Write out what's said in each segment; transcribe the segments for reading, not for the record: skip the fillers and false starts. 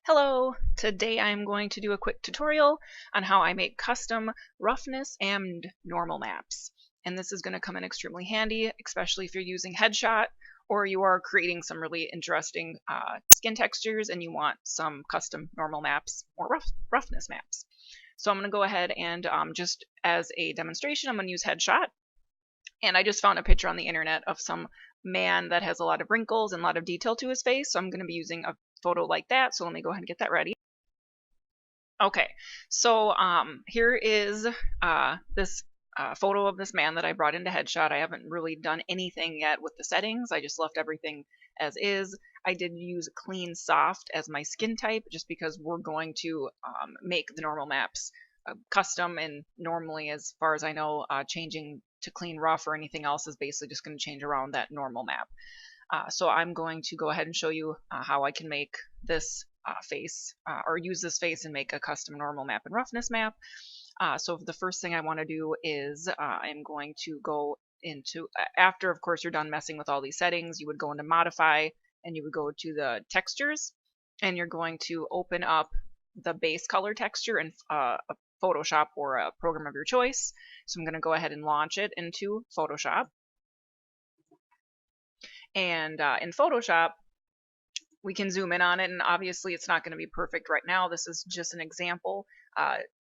Hello! Today I'm going to do a quick tutorial on how I make custom roughness and normal maps. And this is going to come in extremely handy, especially if you're using headshot or you are creating some really interesting skin textures and you want some custom normal maps or roughness maps. So I'm going to go ahead and just as a demonstration, I'm going to use headshot. And I just found a picture on the internet of some man that has a lot of wrinkles and a lot of detail to his face. So I'm going to be using a photo like that. So let me go ahead and get that ready. Okay, so here is this photo of this man that I brought into headshot. I haven't really done anything yet with the settings. I just left everything as is. I did use clean soft as my skin type just because we're going to make the normal maps custom, and normally, as far as I know, changing to clean rough or anything else is basically just going to change around that normal map. So I'm going to go ahead and show you how I can make this face or use this face and make a custom normal map and roughness map. So the first thing I want to do is I'm going to go into, after of course you're done messing with all these settings, you would go into modify and you would go to the textures and you're going to open up the base color texture in Photoshop or a program of your choice. So I'm going to go ahead and launch it into Photoshop. And in Photoshop, we can zoom in on it, and obviously it's not going to be perfect right now. This is just an example.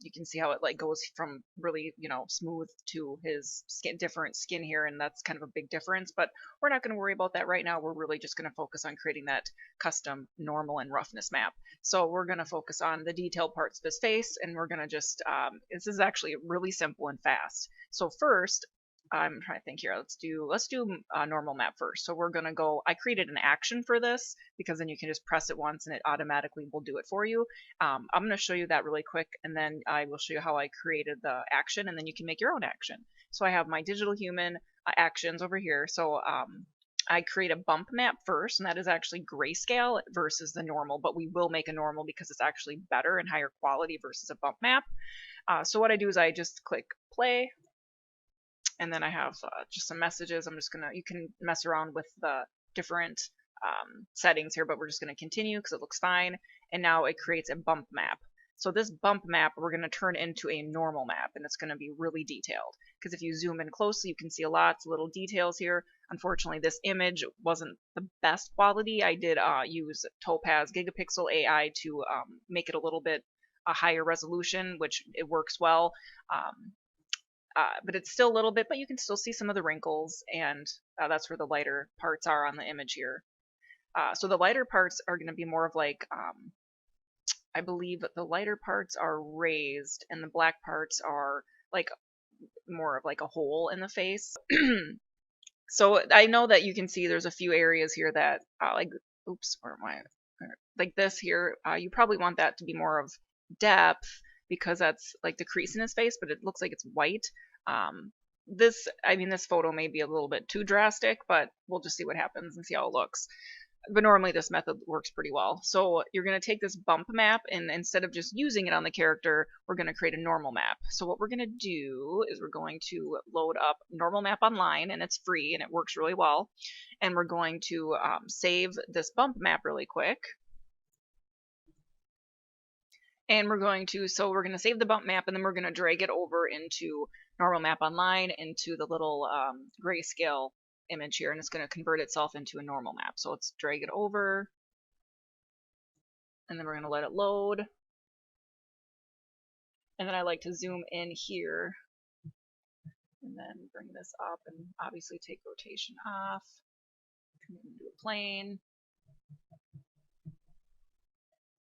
You can see how it like goes from really, smooth to his different skin here, and that's kind of a big difference. But we're not going to worry about that right now. We're really just going to focus on creating that custom normal and roughness map. So we're going to focus on the detailed parts of his face, and we're going to just, this is actually really simple and fast. So first, I'm trying to think here. Let's do a normal map first. So we're gonna go. I created an action for this because then you can just press it once and it automatically will do it for you. I'm gonna show you that really quick, and then I will show you how I created the action, and then you can make your own action. So I have my digital human actions over here. So I create a bump map first, and that is actually grayscale versus the normal, but we will make a normal because it's actually better and higher quality versus a bump map. So what I do is I just click play. And then I have just some messages. You can mess around with the different settings here, but we're just gonna continue because it looks fine. And now it creates a bump map. So this bump map we're gonna turn into a normal map, and it's gonna be really detailed. Because if you zoom in closely, you can see lots of little details here. Unfortunately, this image wasn't the best quality. I did use Topaz Gigapixel AI to make it a little bit a higher resolution, which it works well. But it's still a little bit, but you can still see some of the wrinkles, and that's where the lighter parts are on the image here. So the lighter parts are going to be more of like, I believe the lighter parts are raised, and the black parts are like more of like a hole in the face. So I know that you can see there's a few areas here that like, oops, where am I? Like this here, you probably want that to be more of depth because that's like the crease in his face, but it looks like it's white. This photo may be a little bit too drastic, but we'll just see what happens and see how it looks. But normally this method works pretty well. So you're going to take this bump map, and instead of just using it on the character, we're going to create a normal map. So what we're going to do is we're going to load up normal map online, and it's free and it works really well. And we're going to save this bump map really quick. And we're going to save the bump map, and then we're going to drag it over into normal map online into the little grayscale image here, and it's going to convert itself into a normal map. So let's drag it over, and then we're going to let it load. And then I like to zoom in here, and then bring this up, and obviously take rotation off, do a plane.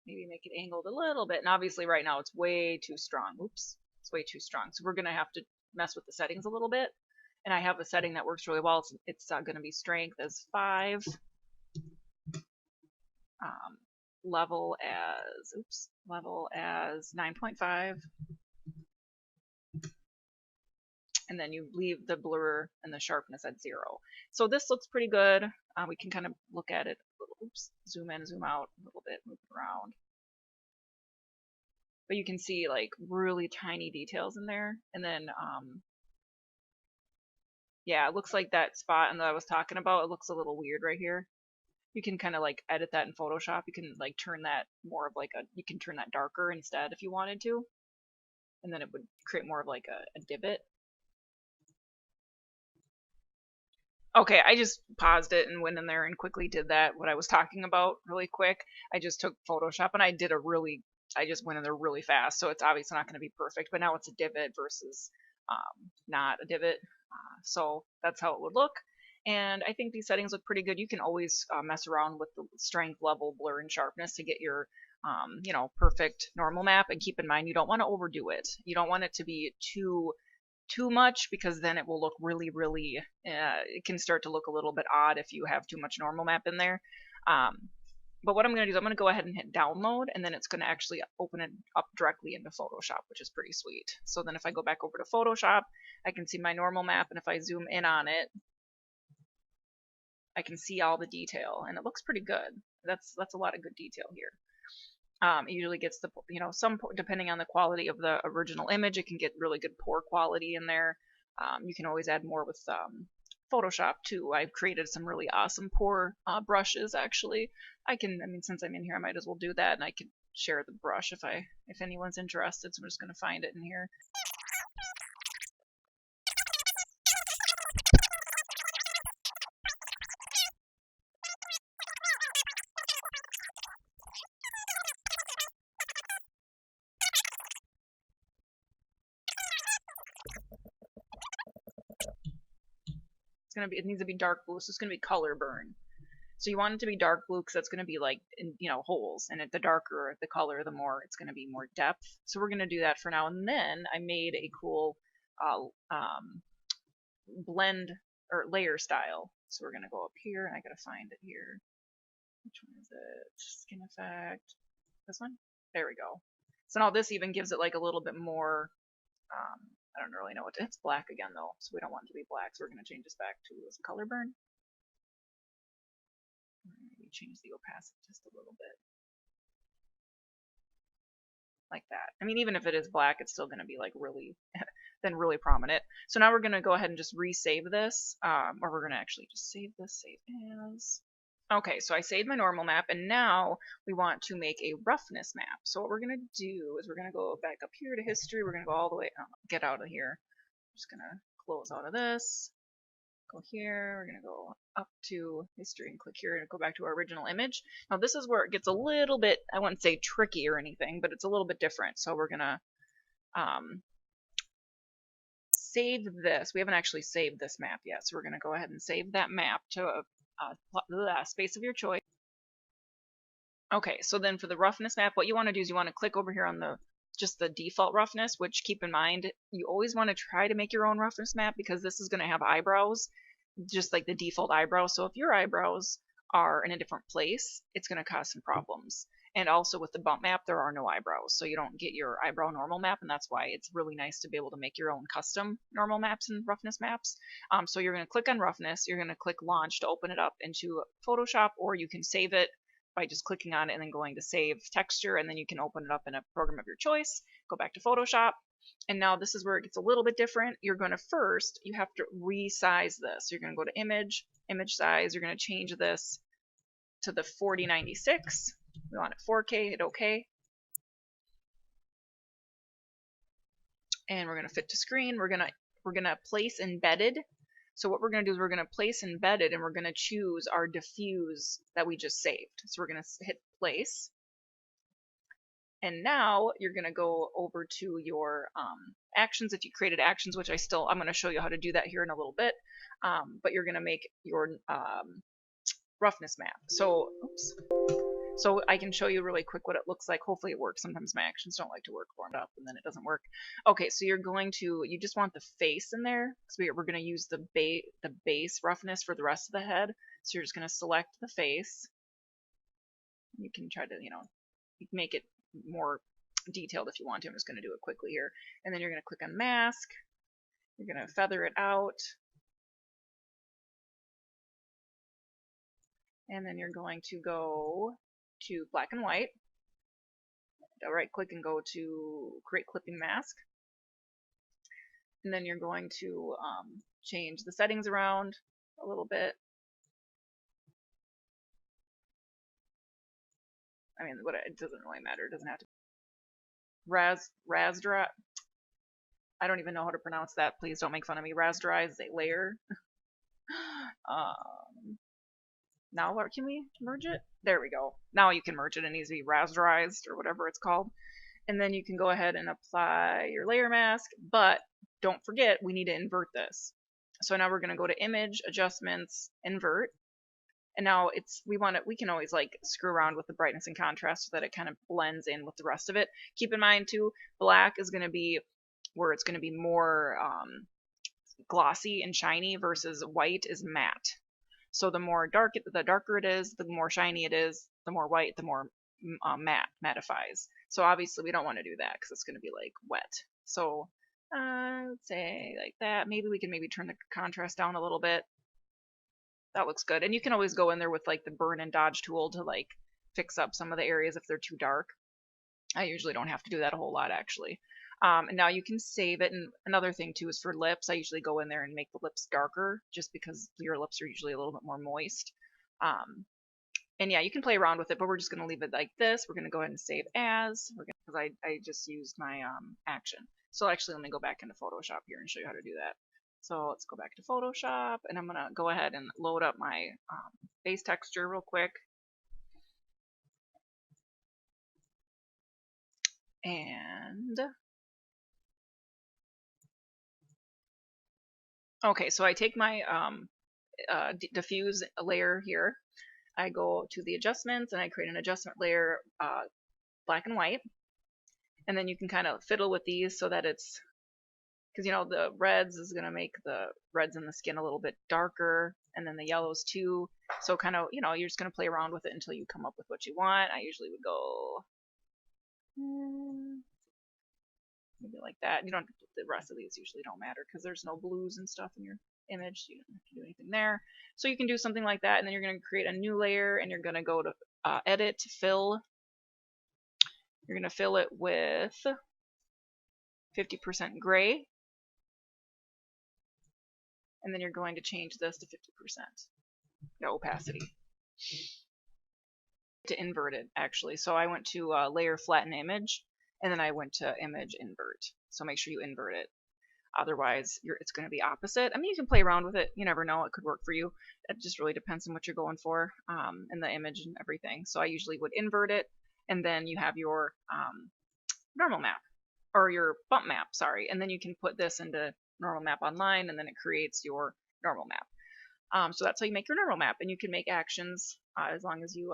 Maybe make it angled a little bit, and obviously right now it's way too strong. Oops, it's way too strong. So we're going to have to mess with the settings a little bit. And I have a setting that works really well. It's going to be strength as 5, level as 9.5, and then you leave the blur and the sharpness at 0. So this looks pretty good. We can kind of look at it a little. Oops, zoom in, zoom out a little bit, move it around. But you can see like really tiny details in there. And then yeah, it looks like that spot that I was talking about. It looks a little weird right here. You can kind of like edit that in Photoshop. You can like turn that more of like you can turn that darker instead if you wanted to. And then it would create more of like a divot. Okay, I just paused it and went in there and quickly did that, what I was talking about really quick. I just took Photoshop and I just went in there really fast. So it's obviously not going to be perfect, but now it's a divot versus not a divot. So that's how it would look. And I think these settings look pretty good. You can always mess around with the strength level, blur, and sharpness to get your perfect normal map. And keep in mind, you don't want to overdo it. You don't want it to be too much, because then it will look really it can start to look a little bit odd if you have too much normal map in there. But what I'm going to do is I'm going to go ahead and hit download, and then it's going to actually open it up directly into Photoshop, which is pretty sweet. So then if I go back over to Photoshop, I can see my normal map, and if I zoom in on it, I can see all the detail, and it looks pretty good. That's a lot of good detail here. It usually gets the, some, depending on the quality of the original image, it can get really good poor quality in there. You can always add more with Photoshop too. I've created some really awesome pour brushes actually. Since I'm in here, I might as well do that, and I can share the brush if anyone's interested. So I'm just going to find it in here. It needs to be dark blue, so it's going to be color burn. So you want it to be dark blue because that's going to be like, holes, and the darker the color, the more it's going to be more depth. So we're going to do that for now, and then I made a cool blend or layer style. So we're going to go up here, and I got to find it here. Which one is it? Skin effect. This one? There we go. So now this even gives it like a little bit more, I don't really know what it's black again though, so we don't want it to be black, so we're going to change this back to as color burn. Maybe change the opacity just a little bit. Like that. Even if it is black, it's still going to be like really prominent. So now we're going to go ahead and just resave this, or we're going to actually just save this, save as. Okay, so I saved my normal map, and now we want to make a roughness map. So what we're going to do is we're going to go back up here to history. We're going to go all the way, get out of here. I'm just going to close out of this, go here. We're going to go up to history and click here and go back to our original image. Now this is where it gets a little bit, I wouldn't say tricky or anything, but it's a little bit different. So we're going to save this. We haven't actually saved this map yet, so we're going to go ahead and save that map to a space of your choice. Okay, so then for the roughness map, what you want to do is you want to click over here on just the default roughness, which keep in mind, you always want to try to make your own roughness map because this is going to have eyebrows, just like the default eyebrows. So if your eyebrows are in a different place, it's going to cause some problems. And also with the bump map, there are no eyebrows, so you don't get your eyebrow normal map, and that's why it's really nice to be able to make your own custom normal maps and roughness maps. So you're going to click on roughness, you're going to click launch to open it up into Photoshop, or you can save it by just clicking on it and then going to save texture, and then you can open it up in a program of your choice, go back to Photoshop, and now this is where it gets a little bit different. You have to resize this. You're going to go to image size, you're going to change this to the 4096. We want it 4K, hit OK. And we're going to fit to screen. We're going to place embedded. So what we're going to do is we're going to place embedded, and we're going to choose our diffuse that we just saved. So we're going to hit place. And now you're going to go over to your actions if you created actions, which I'm going to show you how to do that here in a little bit. But you're going to make your roughness map. So, oops. So I can show you really quick what it looks like. Hopefully it works. Sometimes my actions don't like to work formed up and then it doesn't work. Okay, so you just want the face in there. So we're going to use the base roughness for the rest of the head. So you're just going to select the face. You can try to, make it more detailed if you want to. I'm just going to do it quickly here. And then you're going to click on mask. You're going to feather it out. And then you're going to go to black and white. Right click and go to create clipping mask. And then you're going to change the settings around a little bit. I mean, what it doesn't really matter. It doesn't have to. Rasterized. I don't even know how to pronounce that. Please don't make fun of me. Rasterized a layer. Now what can we merge it? There we go. Now you can merge it. It needs to be rasterized or whatever it's called. And then you can go ahead and apply your layer mask, but don't forget we need to invert this. So now we're going to go to image, adjustments, invert. And now we can always like screw around with the brightness and contrast so that it kind of blends in with the rest of it. Keep in mind too, black is going to be where it's going to be more glossy and shiny versus white is matte. So the darker it is, the more shiny it is, the more white, the more mattifies. So obviously we don't want to do that because it's going to be like wet. So let's say like that. Maybe we can turn the contrast down a little bit. That looks good. And you can always go in there with like the burn and dodge tool to like fix up some of the areas if they're too dark. I usually don't have to do that a whole lot actually. And now you can save it. And another thing too is for lips. I usually go in there and make the lips darker just because your lips are usually a little bit more moist. And yeah, you can play around with it, but we're just going to leave it like this. We're going to go ahead and save as, because I just used my action. So actually, let me go back into Photoshop here and show you how to do that. So let's go back to Photoshop, and I'm going to go ahead and load up my base texture real quick. And okay, so I take my diffuse layer here. I go to the adjustments and I create an adjustment layer, black and white. And then you can kind of fiddle with these so that it's, because you know the reds is going to make the reds in the skin a little bit darker, and then the yellows too. So kind of, you know, you're just going to play around with it until you come up with what you want. I usually would go maybe like that. You don't, the rest of these usually don't matter because there's no blues and stuff in your image, so you don't have to do anything there. So you can do something like that, and then you're going to create a new layer, and you're going to go to edit, fill. You're going to fill it with 50% gray, and then you're going to change this to 50%, the opacity. To invert it actually. So I went to layer, flatten image, and then I went to image, invert. So make sure you invert it. Otherwise, it's going to be opposite. I mean, you can play around with it. You never know. It could work for you. It just really depends on what you're going for in the image and everything. So I usually would invert it, and then you have your normal map, or your bump map, sorry. And then you can put this into normal map online, and then it creates your normal map. So that's how you make your normal map, and you can make actions as long as you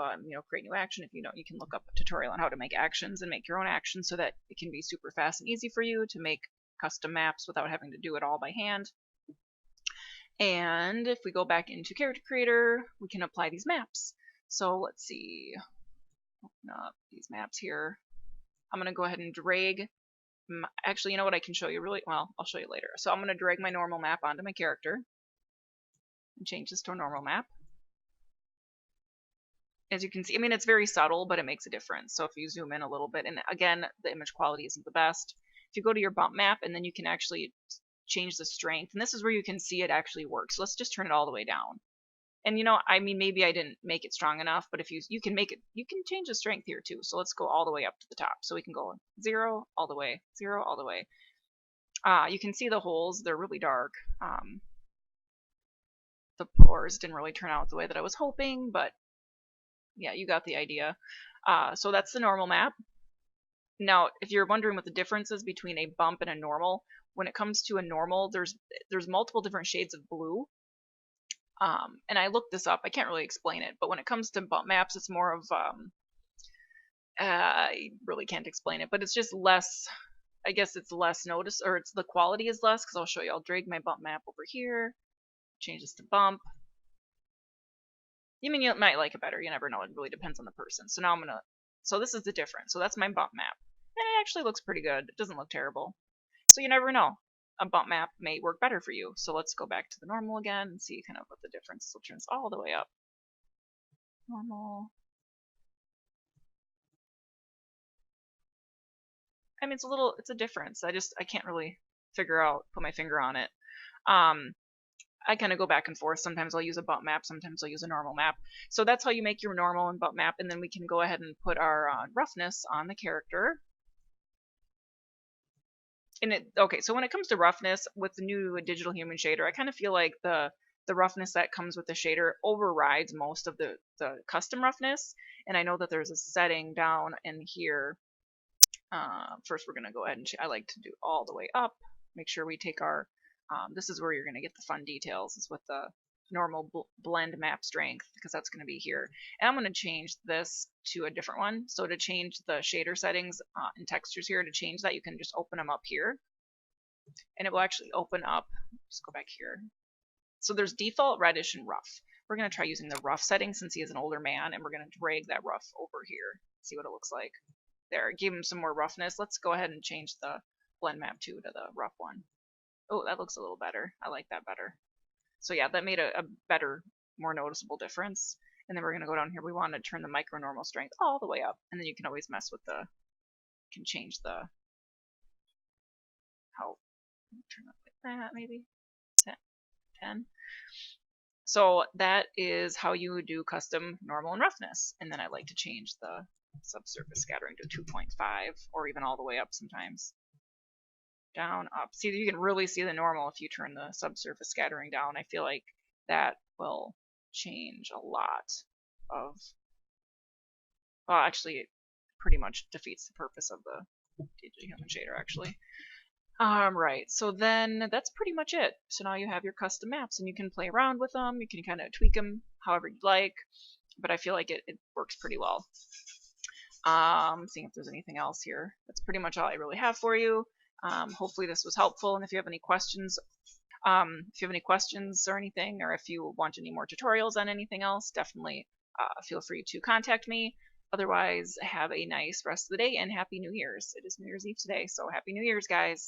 create new action. If you know, you can look up a tutorial on how to make actions and make your own actions so that it can be super fast and easy for you to make custom maps without having to do it all by hand. And if we go back into Character Creator, we can apply these maps. So let's see, open up these maps here. I'm going to go ahead and drag. Actually, you know what? I can show you really well. I'll show you later. So I'm going to drag my normal map onto my character and change this to a normal map. As you can see, I mean, it's very subtle, but it makes a difference. So if you zoom in a little bit, and again, the image quality isn't the best. If you go to your bump map, and then you can actually change the strength, and this is where you can see it actually works. So let's just turn it all the way down. And you know, I mean, maybe I didn't make it strong enough, but if you can make it, you can change the strength here too. So let's go all the way up to the top. So we can go 0 all the way, 0 all the way. You can see the holes; they're really dark. The pores didn't really turn out the way that I was hoping, but yeah, you got the idea. So that's the normal map. Now, if you're wondering what the difference is between a bump and a normal, when it comes to a normal, there's multiple different shades of blue. And I looked this up. I can't really explain it, but when it comes to bump maps, it's more of I really can't explain it, but it's just less. I guess it's less notice, or it's the quality is less, because I'll show you. I'll drag my bump map over here, change this to bump. I mean, you might like it better. You never know. It really depends on the person. So now so this is the difference. So that's my bump map. And it actually looks pretty good. It doesn't look terrible. So you never know. A bump map may work better for you. So let's go back to the normal again and see kind of what the difference is. So turn this all the way up. Normal. I mean, it's a difference. I can't really put my finger on it. I kind of go back and forth. Sometimes I'll use a bump map, sometimes I'll use a normal map. So that's how you make your normal and bump map, and then we can go ahead and put our roughness on the character. And okay, so when it comes to roughness with the new digital human shader, I kind of feel like the roughness that comes with the shader overrides most of the custom roughness. And I know that there's a setting down in here. First, we're going to go ahead and I like to do all the way up. Make sure we take our, this is where you're going to get the fun details, is with the normal blend map strength, because that's going to be here. And I'm going to change this to a different one. So to change the shader settings and textures here, to change that, you can just open them up here. And it will actually open up, just go back here. So there's default, reddish, and rough. We're going to try using the rough setting since he is an older man, and we're going to drag that rough over here, see what it looks like. There, give him some more roughness. Let's go ahead and change the blend map 2 to the rough one. Oh, that looks a little better. I like that better. So yeah, that made a better, more noticeable difference. And then we're going to go down here. We want to turn the micro normal strength all the way up. And then you can always mess with the, can change the, how, turn it like that maybe, 10. So that is how you do custom normal and roughness. And then I like to change the subsurface scattering to 2.5 or even all the way up sometimes. Down, up. See, you can really see the normal if you turn the subsurface scattering down. I feel like that will change a lot of, well, actually it pretty much defeats the purpose of the digital human shader actually. Right, so then that's pretty much it. So now you have your custom maps and you can play around with them, you can kind of tweak them however you like, but I feel like it works pretty well. Seeing if there's anything else here. That's pretty much all I really have for you. Hopefully this was helpful, and if you have any questions, or anything, or if you want any more tutorials on anything else, definitely feel free to contact me. Otherwise, have a nice rest of the day and Happy New Year's. It is New Year's Eve today, so Happy New Year's, guys.